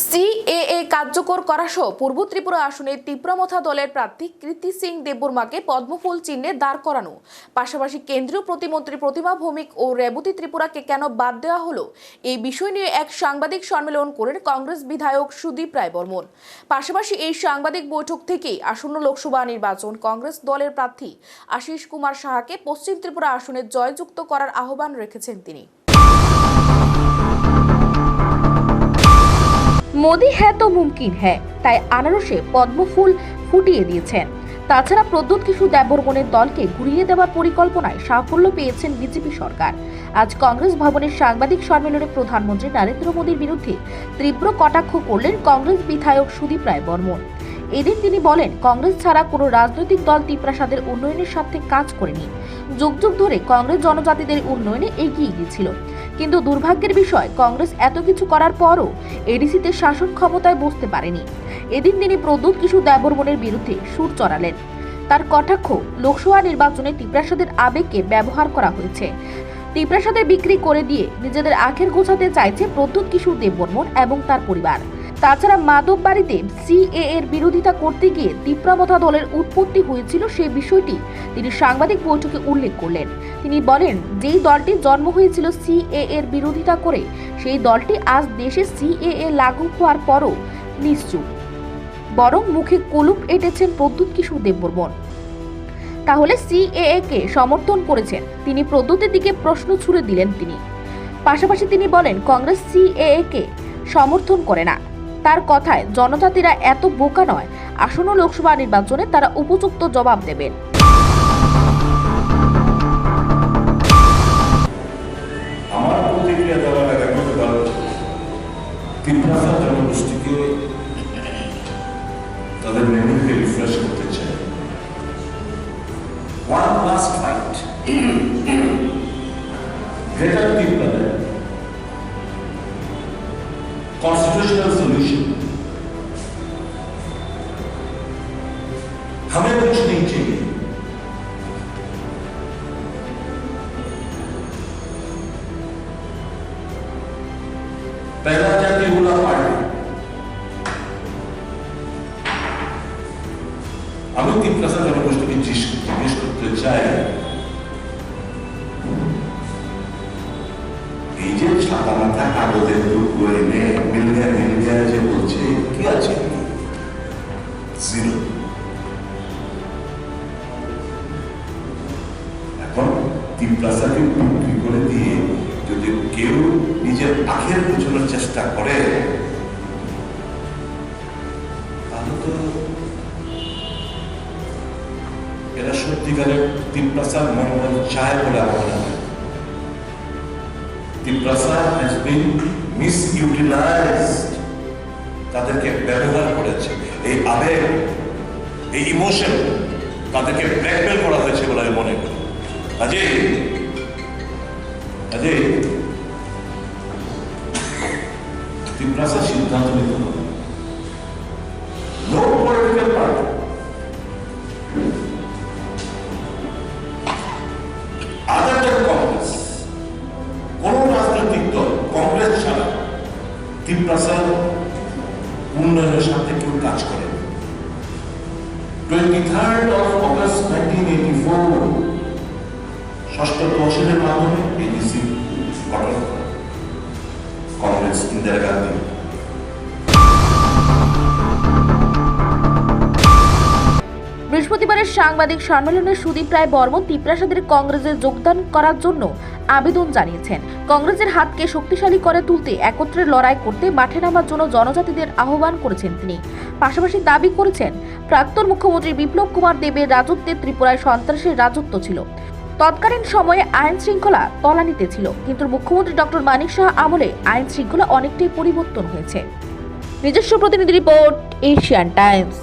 CAA কার্যকর করা সহ পূর্ব ত্রিপুরা আসনে তীব্রমথা দলের প্রার্থী কৃতি সিং দেববর্মাকে পদ্মফুল চিহ্নে দাঁড় করানো, পাশাপাশি কেন্দ্রীয় প্রতিমন্ত্রী প্রতিমা ভৌমিক ও রেবতী ত্রিপুরাকে কেন বাদ দেওয়া হলো, এই বিষয় নিয়ে এক সাংবাদিক সম্মেলন করেন কংগ্রেস বিধায়ক সুদীপ রায় বর্মন। পাশাপাশি এই সাংবাদিক বৈঠক থেকেই আসন্ন লোকসভা নির্বাচন কংগ্রেস দলের প্রার্থী আশিস কুমার সাহাকে পশ্চিম ত্রিপুরা আসনে জয়যুক্ত করার আহ্বান রেখেছেন তিনি। মোদি হ্যাঁ তো মুমকিন হ্যাঁ, তাই আনারসে পদ্মফুল ফুটিয়ে দিয়েছেন। তাছাড়া প্রদ্যুৎ কিশোর দেববর্মনের দলকে ঘুরিয়ে দেওয়ার পরিকল্পনায় সাফল্য পেয়েছেন বিজেপি সরকার। আজ কংগ্রেস ভবনের সাংবাদিক সম্মেলনে প্রধানমন্ত্রী নরেন্দ্র মোদীর বিরুদ্ধে তীব্র কটাক্ষ করলেন কংগ্রেস বিধায়ক সুদীপ রায় বর্মন। এদিন তিনি বলেন, কংগ্রেস ছাড়া কোনো রাজনৈতিক দল ত্রিপ্রাসাদের উন্নয়নের স্বার্থে কাজ করেনি। যুগ যুগ ধরে কংগ্রেস জনজাতিদের উন্নয়নে এগিয়ে গিয়েছিল, কিন্তু দুর্ভাগ্যের বিষয় কংগ্রেস এত কিছু করার পরও এডিসিতে শাসন ক্ষমতায় বসতে পারেনি। এদিন তিনি প্রদ্যুৎ কিশোর দেববর্মনের বিরুদ্ধে সুর চড়ালেন। তার কটাক্ষ, লোকসভা নির্বাচনে ত্রিপ্রাসাদের আবেগকে ব্যবহার করা হয়েছে। ত্রিপ্রাসাদের বিক্রি করে দিয়ে নিজেদের আখের গোছাতে চাইছে প্রদ্যুৎ কিশোর দেববর্মন এবং তার পরিবার। তাছাড়া মাধববাড়িতে সিএএ এর বিরোধিতা করতে গিয়ে তীব্রমথা দলের উৎপত্তি হয়েছিল, সেই বিষয়টি তিনি সাংবাদিক বৈঠকে উল্লেখ করলেন। তিনি বলেন, যেই দলটির জন্ম হয়েছিল সিএএ এর বিরোধিতা করে, সেই দলটি আজ দেশে সিএএ লাগু হওয়ার পরও নিশ্চুপ, বরং মুখে কলুপ এঁটেছেন প্রদ্যুৎ কিশোর দেববর্মন। তাহলে সিএএ কে সমর্থন করেছেন? তিনি প্রদ্যুতের দিকে প্রশ্ন ছুড়ে দিলেন তিনি। পাশাপাশি তিনি বলেন, কংগ্রেস সিএএ কে সমর্থন করে না। তার কথায় জনজাতিরা এত বোকা নয়, আসন্ন লোকসভা নির্বাচনে তারা উপযুক্ত জবাব দেবেন। আমার প্রতিক্রিয়া দেওয়ার আগে ত্রিপুরা জনগোষ্ঠীকে তাদের মেমোরিকে রিফ্রেশ করতে চাই। One last fight, greater Tripura constitutional solution. हमें कुछ नहीं चाहिए, पहला जाति हुआ पार्टी। আমি ত্রিপ্রাসাদ জনগোষ্ঠীকে জিজ্ঞেস করতে চাই, এই যে ছাতা মাথা কাগজের টুকরো এনে মিলিয়া যে বলছে কি আছে, জিরো। এখন ত্রিপ্রাসাদকে বিক্রি করে দিয়ে যদি কেউ নিজের আখের পেছনের চেষ্টা করে, তাহলে তো এরা সত্যিকারের ত্রিপ্রাসাদ মঙ্গল চায় বলে আমার মনে হয়। ত্রিপ্রাসাদ has been misutilized, তাদেরকে ব্যবহার করেছে। এই আবেগ, এই ইমোশন তাদেরকে ব্ল্যাকমেল করা হয়েছে বলে আমি মনে করি। কাজেই ত্রিপ্রাসাদ সিদ্ধান্ত নিতে হবে। No political party, other than Congress, কোন রাজনৈতিক দল কংগ্রেস ছাড়া ত্রিপ্রাসাদ উন্নয়নের সাথে কেউ কাজ করে। 23rd of August 1984 ষষ্ঠ তহসিলের মাধ্যমে এডিসি গঠন করে কংগ্রেস, ইন্দিরা গান্ধী। বৃহস্পতিবারের সাংবাদিক সম্মেলনে সুদীপ রায় বর্মন ত্রিপ্রাসাদের কংগ্রেসে যোগদান করার জন্য আবেদন জানিয়েছেন। কংগ্রেসের হাতকে শক্তিশালী করে তুলতে একত্রে লড়াই করতে মাঠে নামার জন্য জনজাতিদের আহ্বান করেছেন তিনি। পাশাপাশি দাবি করেছেন, প্রাক্তন মুখ্যমন্ত্রী বিপ্লব কুমার দেবের রাজত্বে ত্রিপুরায় সন্ত্রাসের রাজত্ব ছিল। তৎকালীন সময়ে আইন শৃঙ্খলা তলানিতে ছিল, কিন্তু মুখ্যমন্ত্রী ডক্টর মানিক সাহা আমলে আইন শৃঙ্খলা অনেকটাই পরিবর্তন হয়েছে। নিজস্ব প্রতিনিধি রিপোর্ট, এশিয়ান টাইমস।